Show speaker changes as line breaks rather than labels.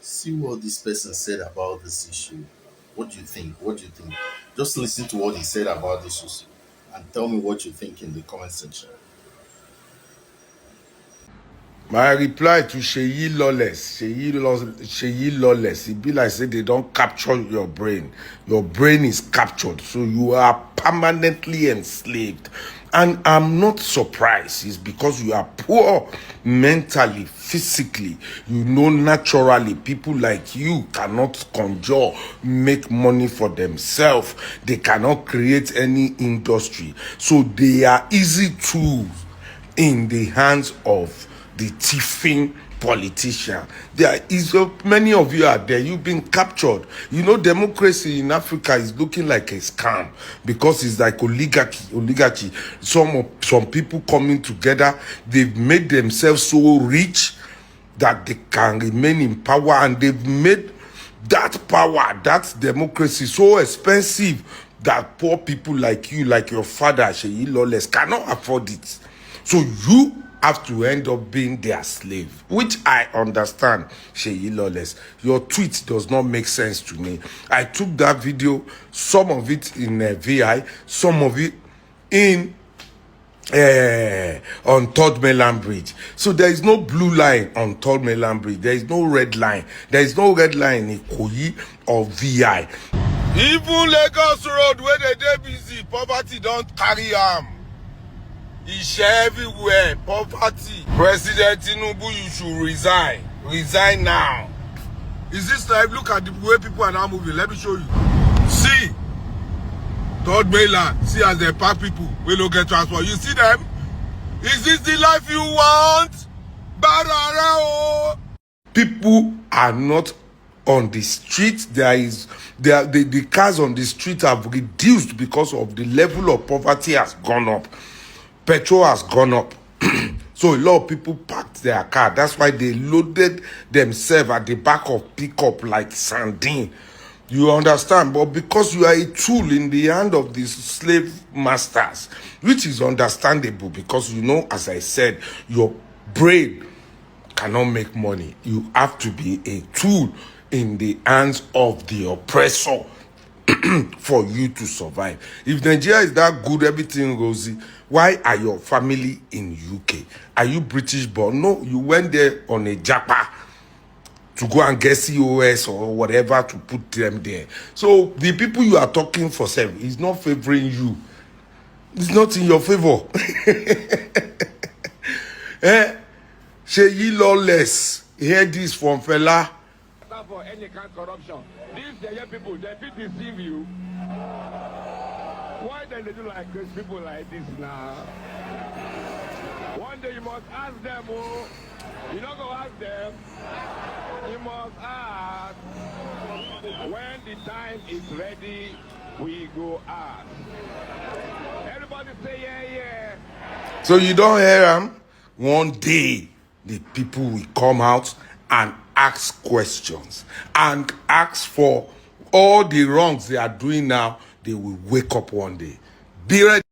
See what this person said about this issue. What do you think? What do you think? Just listen to what he said about this issue and tell me what you think in the comment section.
My reply to Seyi Lawless, Seyi Lawless, it be like say they don't capture your brain. Your brain is captured, so you are permanently enslaved. And I'm not surprised. It's because you are poor mentally, physically. You know naturally people like you cannot conjure, make money for themselves. They cannot create any industry. So they are easy tools in the hands of the thieving politician. There is many of you are there. You've been captured. You know, democracy in Africa is looking like a scam because it's like oligarchy. Some people coming together, they've made themselves so rich that they can remain in power, and they've made that power, that democracy so expensive that poor people like you, like your father, Seyi Lawless, cannot afford it. So you have to end up being their slave, which I understand, Seyi Lawless. Your tweet does not make sense to me. I took that video, some of it in VI, some of it in on Third Mainland Bridge. So there is no blue line on Third Mainland Bridge. There is no red line. There is no red line in Ikoyi or VI. Even Lagos Road, where they dey busy, poverty don't carry am. It's everywhere, poverty. President Tinubu, you should resign. Resign now. Is this life? Look at the way people are now moving. Let me show you. See, Third Mainland. See as they pack people. We don't get transport. You see them? Is this the life you want? Barara. People are not on the street. The cars on the street have reduced because of the level of poverty has gone up. Petrol has gone up. So a lot of people parked their car. That's why they loaded themselves at the back of pickup like sardine. You understand? But because you are a tool in the hand of these slave masters, which is understandable because, you know, as I said, your brain cannot make money. You have to be a tool in the hands of the oppressor for you to survive. If Nigeria is that good, everything rosy, why are your family in UK? Are you British born? No, you went there on a japa to go and get COS or whatever to put them there. So the people you are talking for is not favoring you. It's not in your favor. Seyi Lawless, hear this from fella.
For any kind of corruption, these people, they fit deceive you. Why then they do like these people like this now? One day you must ask them, oh, you don't go ask them. You must ask. When the time is ready, we go ask. Everybody say yeah.
So you don't hear them? One day, the people will come out and ask questions and ask for all the wrongs they are doing now. They will wake up one day. Be ready.